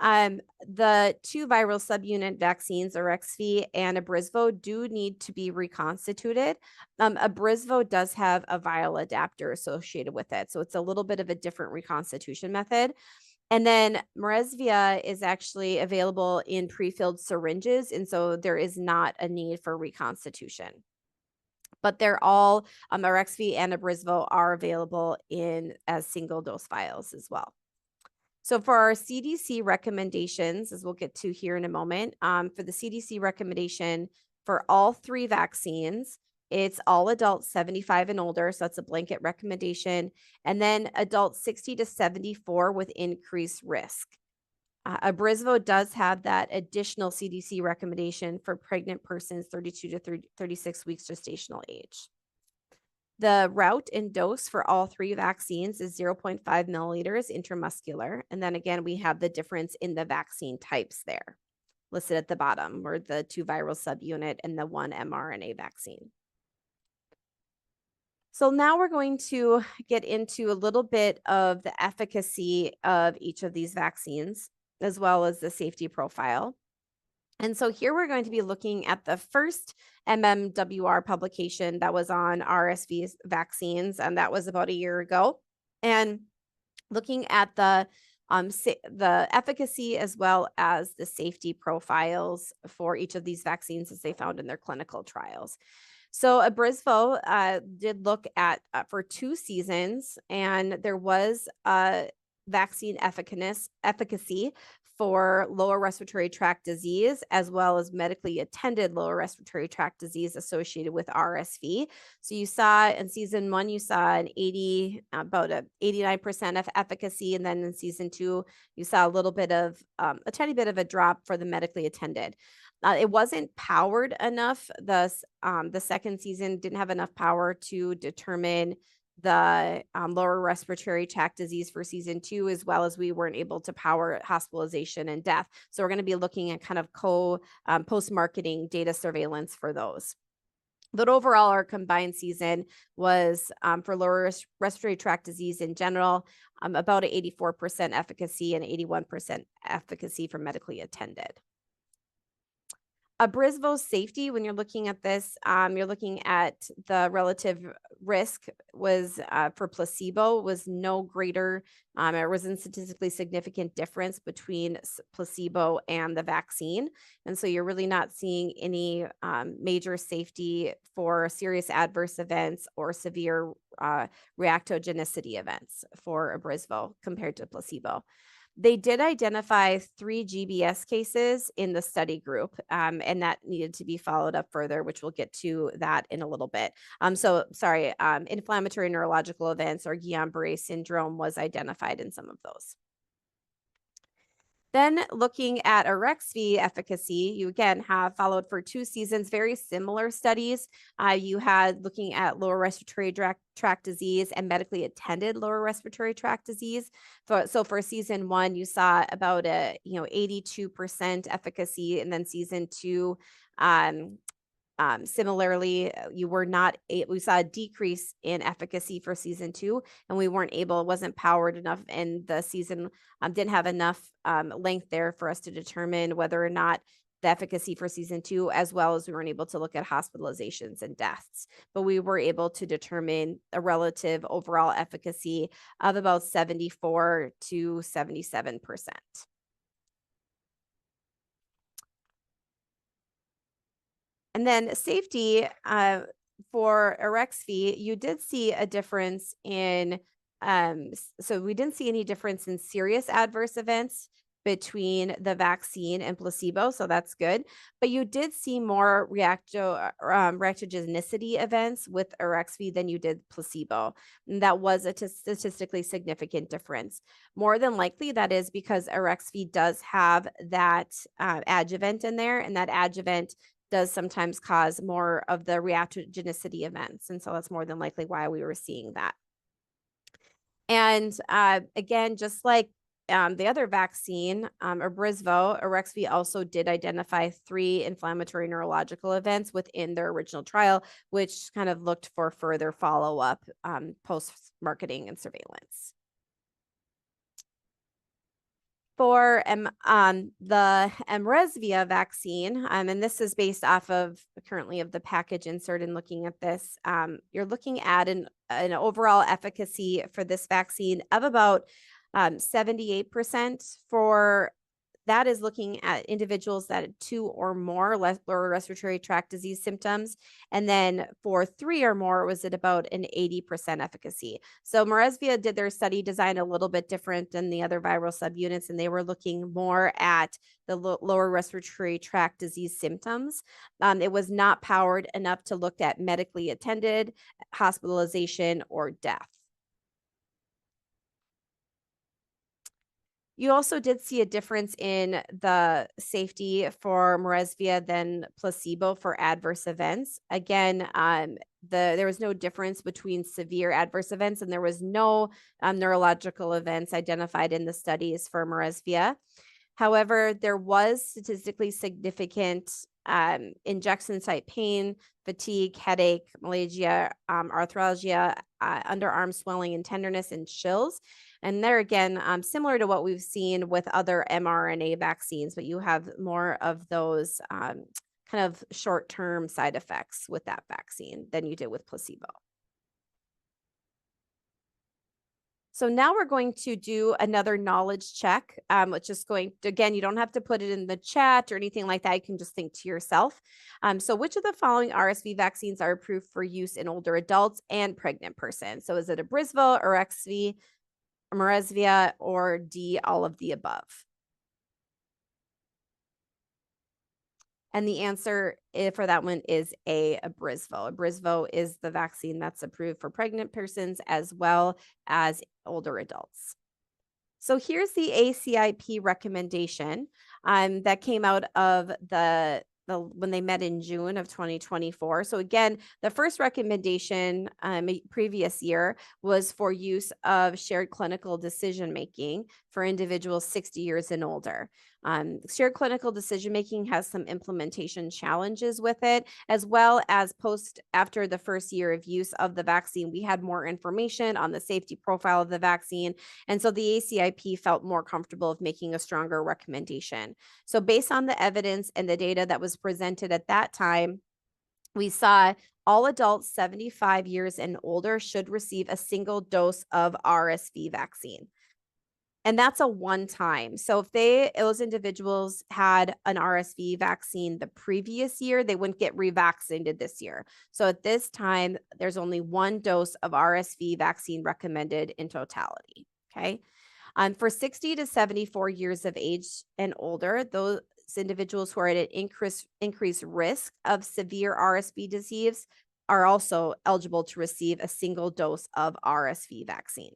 The two viral subunit vaccines, RSV and Abrysvo, do need to be reconstituted. Abrysvo does have a vial adapter associated with it, so it's a little bit of a different reconstitution method. And then RSV is actually available in pre-filled syringes, and so there is not a need for reconstitution. But they're all, RSV and Abrysvo are available as single dose vials as well. So for our CDC recommendations, as we'll get to here in a moment, for the CDC recommendation for all three vaccines, it's all adults 75 and older, so that's a blanket recommendation, and then adults 60 to 74 with increased risk. Abrysvo does have that additional CDC recommendation for pregnant persons 32 to 36 weeks gestational age. The route and dose for all three vaccines is 0.5 milliliters intramuscular. And then again, we have the difference in the vaccine types there listed at the bottom, or the two viral subunit and the one mRNA vaccine. So now we're going to get into a little bit of the efficacy of each of these vaccines, as well as the safety profile. And so here we're going to be looking at the first MMWR publication that was on RSV vaccines, and that was about a year ago. And looking at the efficacy as well as the safety profiles for each of these vaccines as they found in their clinical trials. So Abrysvo did look at for 2 seasons, and there was vaccine efficacy for lower respiratory tract disease, as well as medically attended lower respiratory tract disease associated with RSV. So you saw in season 1, you saw about a 89% of efficacy. And then in season 2, you saw a little bit of a tiny bit of a drop for the medically attended. It wasn't powered enough. The second season didn't have enough power to determine the lower respiratory tract disease for season 2, as well as we weren't able to power hospitalization and death. So we're going to be looking at kind of post-marketing data surveillance for those. But overall, our combined season was for lower respiratory tract disease in general, about an 84% efficacy and 81% efficacy for medically attended. Abrysvo's safety, when you're looking at this, you're looking at the relative risk was for placebo was no greater, it wasn't statistically significant difference between placebo and the vaccine. And so you're really not seeing any major safety for serious adverse events or severe reactogenicity events for Abrysvo compared to placebo. They did identify 3 GBS cases in the study group, and that needed to be followed up further, which we'll get to that in a little bit. Inflammatory neurological events or Guillain-Barré syndrome was identified in some of those. Then looking at RSV efficacy, you again have followed for 2 seasons, very similar studies. You had looking at lower respiratory tract disease and medically attended lower respiratory tract disease. So for season 1, you saw about a 82% efficacy, and then season 2, similarly, we saw a decrease in efficacy for season 2, and it wasn't powered enough, and the season didn't have enough length there for us to determine whether or not the efficacy for season 2, as well as we weren't able to look at hospitalizations and deaths. But we were able to determine a relative overall efficacy of about 74 to 77%. And then safety for RSV, you did see a difference in, so we didn't see any difference in serious adverse events between the vaccine and placebo, so that's good. But you did see more reactogenicity events with RSV than you did placebo. And that was a statistically significant difference. More than likely, that is because RSV does have that adjuvant in there, and that adjuvant does sometimes cause more of the reactogenicity events. And so that's more than likely why we were seeing that. And again, just like the other vaccine, Abrysvo, RSV also did identify 3 inflammatory neurological events within their original trial, which kind of looked for further follow-up post-marketing and surveillance. For the mRESVIA vaccine, and this is based off of currently of the package insert and looking at this, you're looking at an overall efficacy for this vaccine of about 78%. For that is looking at individuals that had 2 or more lower respiratory tract disease symptoms. And then for 3 or more, was it about an 80% efficacy. So mRESVIA did their study design a little bit different than the other viral subunits, and they were looking more at the lower respiratory tract disease symptoms. It was not powered enough to look at medically attended hospitalization or death. You also did see a difference in the safety for mRESVIA than placebo for adverse events. Again, there was no difference between severe adverse events, and there was no neurological events identified in the studies for mRESVIA. However, there was statistically significant injection site pain, fatigue, headache, myalgia, arthralgia, underarm swelling and tenderness, and chills. And there again, similar to what we've seen with other mRNA vaccines, but you have more of those kind of short-term side effects with that vaccine than you did with placebo. So now we're going to do another knowledge check, which is going to, again, you don't have to put it in the chat or anything like that. You can just think to yourself. So which of the following RSV vaccines are approved for use in older adults and pregnant persons? So is it Abrysvo, RSV, mRESVIA, or D, all of the above? And the answer for that one is A, Abrysvo. Abrysvo is the vaccine that's approved for pregnant persons as well as older adults. So here's the ACIP recommendation that came out of when they met in June of 2024. So again, the first recommendation previous year was for use of shared clinical decision-making for individuals 60 years and older. Shared clinical decision-making has some implementation challenges with it, as well as after the first year of use of the vaccine, we had more information on the safety profile of the vaccine. And so the ACIP felt more comfortable of making a stronger recommendation. So based on the evidence and the data that was presented at that time, we saw all adults 75 years and older should receive a single dose of RSV vaccine. And that's a one-time. So if those individuals had an RSV vaccine the previous year, they wouldn't get revaccinated this year. So at this time, there's only one dose of RSV vaccine recommended in totality. Okay. For 60 to 74 years of age and older, those individuals who are at an increased risk of severe RSV disease are also eligible to receive a single dose of RSV vaccine.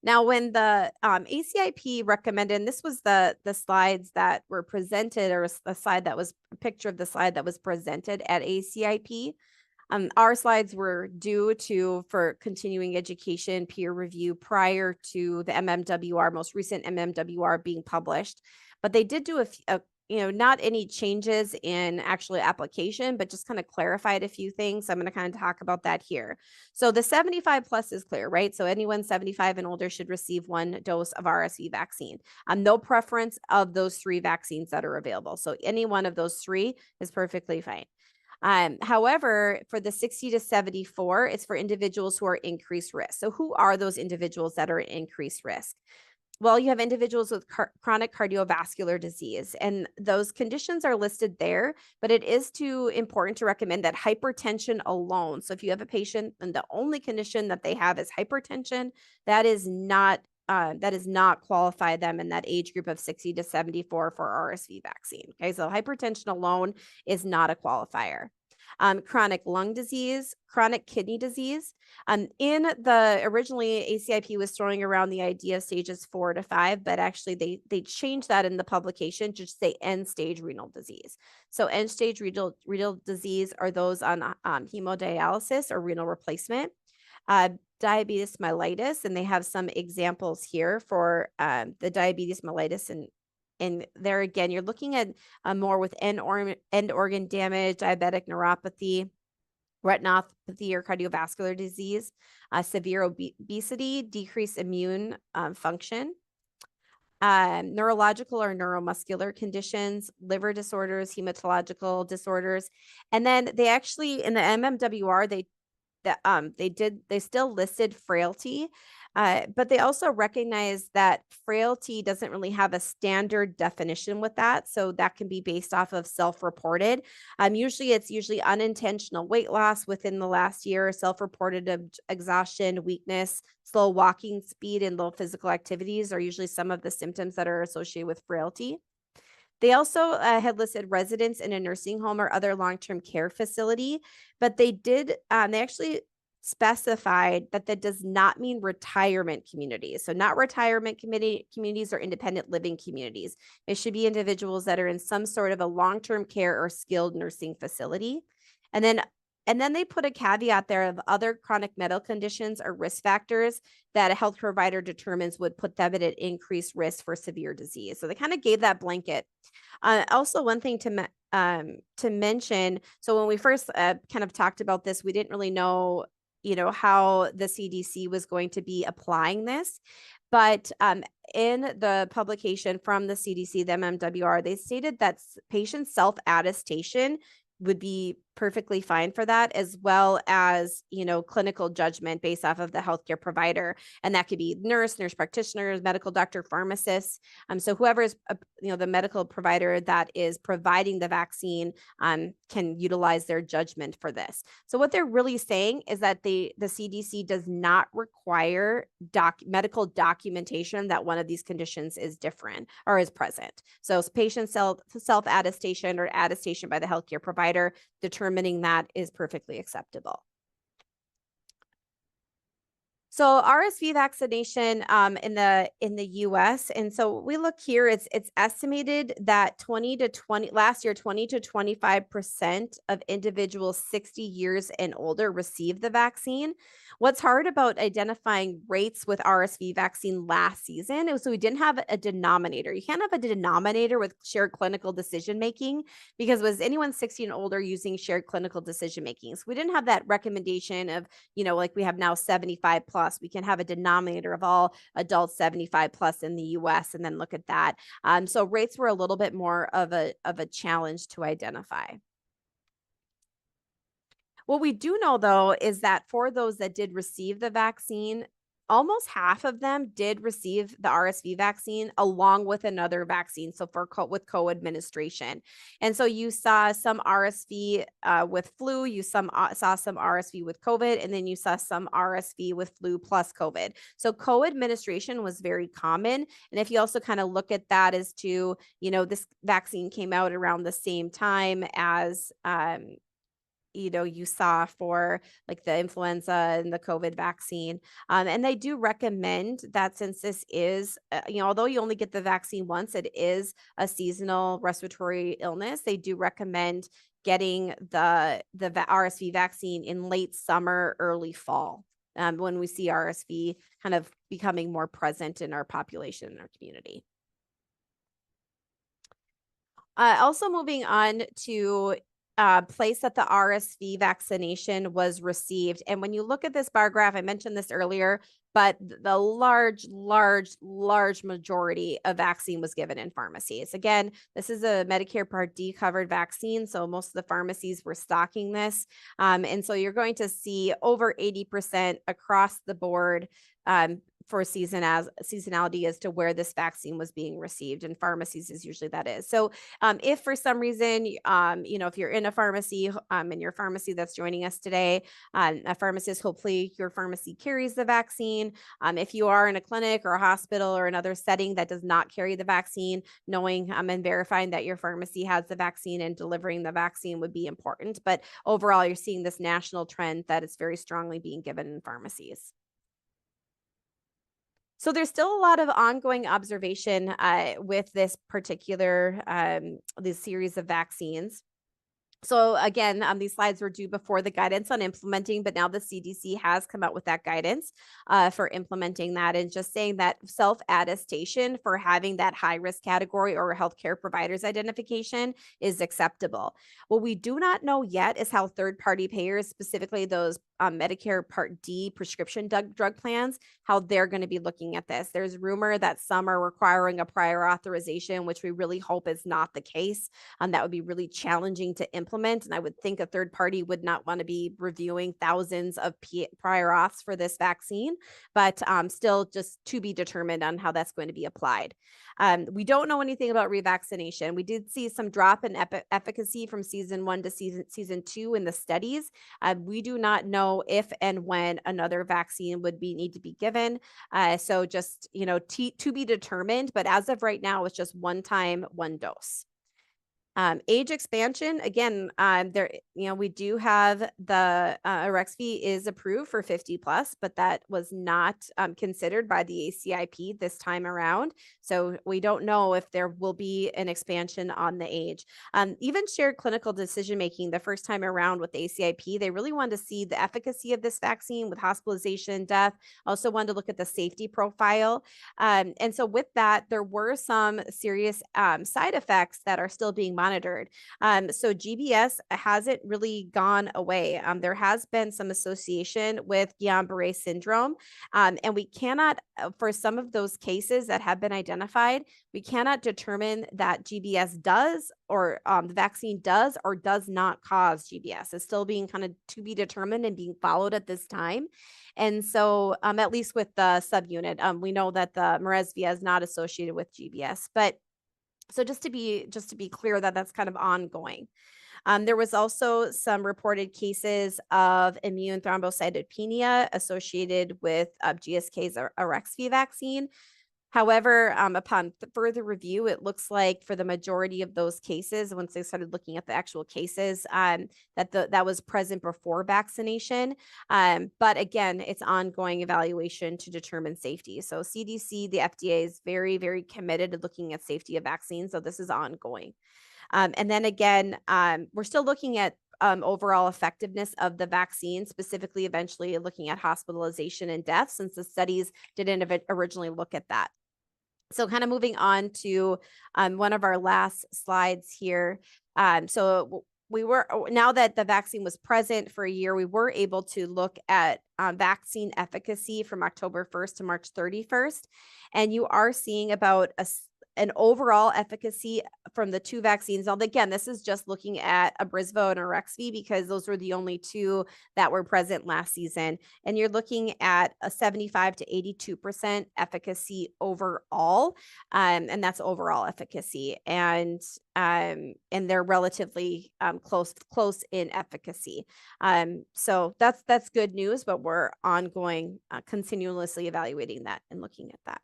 Now, when the ACIP recommended, and this was the slides that were presented, or a slide that was a picture of the slide that was presented at ACIP. Our slides were due for continuing education peer review prior to the MMWR, most recent MMWR being published. But they did do not any changes in actually application, but just kind of clarified a few things. I'm going to kind of talk about that here. So the 75 plus is clear, right? So anyone 75 and older should receive one dose of RSV vaccine. No preference of those three vaccines that are available. So any one of those three is perfectly fine. However, for the 60 to 74, it's for individuals who are increased risk. So who are those individuals that are at increased risk? Well, you have individuals with chronic cardiovascular disease, and those conditions are listed there, but it is important to recommend that hypertension alone. So if you have a patient and the only condition that they have is hypertension, that is not qualify them in that age group of 60 to 74 for RSV vaccine. Okay, so hypertension alone is not a qualifier. Chronic lung disease, chronic kidney disease. Originally ACIP was throwing around the idea of stages 4 to 5, but actually they changed that in the publication to just say end stage renal disease. So end stage renal disease are those on hemodialysis or renal replacement. Diabetes mellitus, and they have some examples here for the diabetes mellitus, and there again, you're looking at more with end organ damage, diabetic neuropathy, retinopathy or cardiovascular disease, severe obesity, decreased immune function, neurological or neuromuscular conditions, liver disorders, hematological disorders. And then they actually, in the MMWR, they still listed frailty, but they also recognize that frailty doesn't really have a standard definition with that. So that can be based off of self-reported. Usually unintentional weight loss within the last year, self-reported exhaustion, weakness, slow walking speed, and low physical activities are usually some of the symptoms that are associated with frailty. They also had listed residents in a nursing home or other long-term care facility, but they actually specified that does not mean retirement communities. So not retirement communities or independent living communities. It should be individuals that are in some sort of a long-term care or skilled nursing facility. And then they put a caveat there of other chronic medical conditions or risk factors that a health provider determines would put them at an increased risk for severe disease. So they kind of gave that blanket. Also, one thing to mention, so when we first kind of talked about this, we didn't really know, how the CDC was going to be applying this. But in the publication from the CDC, the MMWR, they stated that patient self-attestation would be perfectly fine for that, as well as, clinical judgment based off of the healthcare provider. And that could be nurse practitioners, medical doctor, pharmacists. So whoever is, the medical provider that is providing the vaccine can utilize their judgment for this. So what they're really saying is that the CDC does not require medical documentation that one of these conditions is different or is present. So patient self-attestation or attestation by the healthcare provider determining that is perfectly acceptable. So RSV vaccination in the US, and so we look here, it's estimated that 20 to 25% of individuals 60 years and older receive the vaccine. What's hard about identifying rates with RSV vaccine last season is we didn't have a denominator. You can't have a denominator with shared clinical decision making because was anyone 60 and older using shared clinical decision making? So we didn't have that recommendation of, like we have now 75 plus. We can have a denominator of all adults 75 plus in the US and then look at that. So rates were a little bit more of a challenge to identify. What we do know, though, is that for those that did receive the vaccine, almost half of them did receive the RSV vaccine along with another vaccine. So with co-administration. And so you saw some RSV with flu, you saw some RSV with COVID, and then you saw some RSV with flu plus COVID. So co-administration was very common. And if you also kind of look at that as to, this vaccine came out around the same time as you saw for like the influenza and the COVID vaccine. And they do recommend that since this is, although you only get the vaccine once, it is a seasonal respiratory illness. They do recommend getting the RSV vaccine in late summer, early fall, when we see RSV kind of becoming more present in our population, in our community. Also moving on to place that the RSV vaccination was received. And when you look at this bar graph, I mentioned this earlier, but the large majority of vaccine was given in pharmacies. Again, this is a Medicare Part D covered vaccine, so most of the pharmacies were stocking this. And so you're going to see over 80% across the board for seasonality as to where this vaccine was being received, and pharmacies is usually that is. So if for some reason, if you're in a pharmacy, in your pharmacy that's joining us today, a pharmacist, hopefully your pharmacy carries the vaccine. If you are in a clinic or a hospital or another setting that does not carry the vaccine, knowing and verifying that your pharmacy has the vaccine and delivering the vaccine would be important. But overall, you're seeing this national trend that it's very strongly being given in pharmacies. So there's still a lot of ongoing observation with this particular this series of vaccines. So again, these slides were due before the guidance on implementing, but now the CDC has come out with that guidance for implementing that, and just saying that self-attestation for having that high-risk category or healthcare providers identification is acceptable. What we do not know yet is how third-party payers, specifically those Medicare Part D prescription drug plans, how they're going to be looking at this. There's rumor that some are requiring a prior authorization, which we really hope is not the case. That would be really challenging to implement. And I would think a third party would not want to be reviewing thousands of prior auths for this vaccine, but still just to be determined on how that's going to be applied. We don't know anything about revaccination. We did see some drop in efficacy from season 1 to season 2 in the studies. We do not know if and when another vaccine would need to be given. So just, to be determined, but as of right now, it's just one time, one dose. Age expansion, again, we do have the RSV is approved for 50 plus, but that was not considered by the ACIP this time around. So we don't know if there will be an expansion on the age. Even shared clinical decision making the first time around with the ACIP, they really wanted to see the efficacy of this vaccine with hospitalization, death. Also wanted to look at the safety profile. And so with that, there were some serious side effects that are still being monitored. So GBS hasn't really gone away. There has been some association with Guillain-Barré syndrome, and we cannot, for some of those cases that have been identified, we cannot determine that GBS does or the vaccine does or does not cause GBS. It's still being kind of to be determined and being followed at this time. And so at least with the subunit, we know that the RSV is not associated with GBS. But so just to be clear that that's kind of ongoing. There was also some reported cases of immune thrombocytopenia associated with GSK's RSV vaccine. However, upon further review, it looks like for the majority of those cases, once they started looking at the actual cases, that was present before vaccination. But again, it's ongoing evaluation to determine safety. So CDC, the FDA is very, very committed to looking at safety of vaccines. So this is ongoing. And then again, we're still looking at overall effectiveness of the vaccine, specifically eventually looking at hospitalization and death, since the studies didn't originally look at that. So kind of moving on to one of our last slides here. So we were, now that the vaccine was present for a year, we were able to look at vaccine efficacy from October 1st to March 31st. And you are seeing about an overall efficacy from the two vaccines. Now, again, this is just looking at Abrysvo and RSV because those were the only two that were present last season. And you're looking at a 75 to 82% efficacy overall. And that's overall efficacy. And they're relatively close in efficacy. So that's good news, but we're ongoing, continuously evaluating that and looking at that.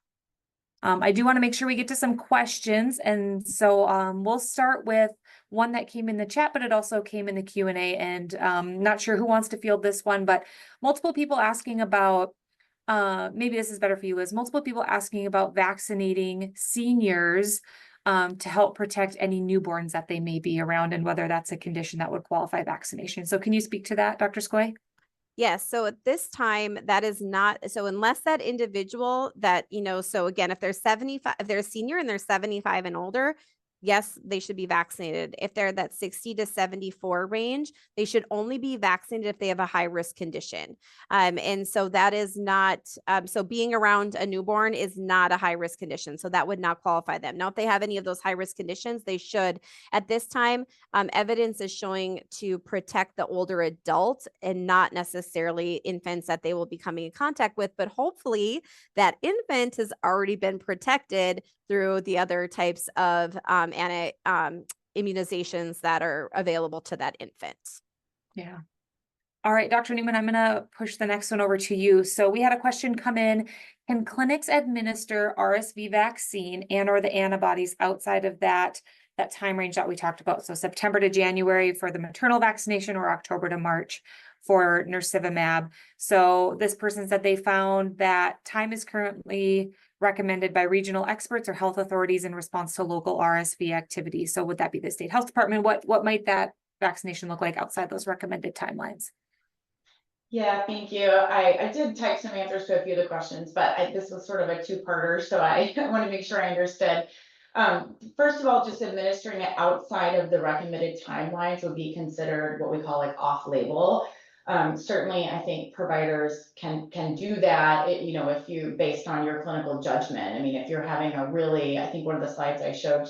I do want to make sure we get to some questions. And so we'll start with one that came in the chat, but it also came in the Q&A. And not sure who wants to field this one, but multiple people asking about, maybe this is better for you, Liz, multiple people asking about vaccinating seniors to help protect any newborns that they may be around and whether that's a condition that would qualify vaccination. So can you speak to that, Dr. Skoy? Yes. So at this time, that is not, so unless that individual that, so again, if they're 75, if they're a senior and they're 75 and older, yes, they should be vaccinated. If they're that 60 to 74 range, they should only be vaccinated if they have a high risk condition. And so that is not, so being around a newborn is not a high risk condition. So that would not qualify them. Now, if they have any of those high risk conditions, they should. At this time, evidence is showing to protect the older adult and not necessarily infants that they will be coming in contact with, but hopefully that infant has already been protected through the other types of immunizations that are available to that infant. Yeah. All right, Dr. Newman, I'm going to push the next one over to you. So we had a question come in. Can clinics administer RSV vaccine and or the antibodies outside of that time range that we talked about? So September to January for the maternal vaccination or October to March for nirsevimab. So this person said they found that time is currently recommended by regional experts or health authorities in response to local RSV activities. So would that be the state health department? What might that vaccination look like outside those recommended timelines? Yeah, thank you. I did type some answers to a few of the questions, but this was sort of a two-parter, so I want to make sure I understood. First of all, just administering it outside of the recommended timelines would be considered what we call like off-label. Certainly, I think providers can do that, if you, based on your clinical judgment. I mean, if you're having a really, I think one of the slides I showed,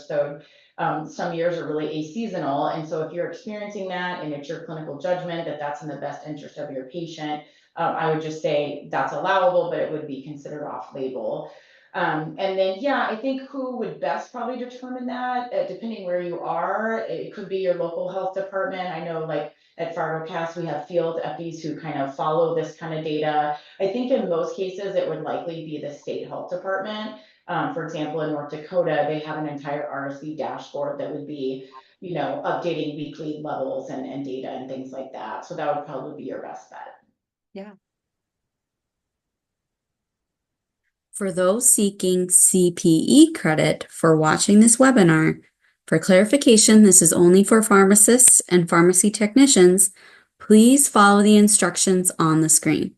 some years are really aseasonal. And so if you're experiencing that and it's your clinical judgment that that's in the best interest of your patient, I would just say that's allowable, but it would be considered off-label. And then, yeah, I think who would best probably determine that, depending where you are, it could be your local health department. I know like at FargoCast, we have field FDs who kind of follow this kind of data. I think in most cases, it would likely be the state health department. For example, in North Dakota, they have an entire RSV dashboard that would be, updating weekly levels and data and things like that. So that would probably be your best bet. Yeah. For those seeking CPE credit for watching this webinar, for clarification, this is only for pharmacists and pharmacy technicians. Please follow the instructions on the screen.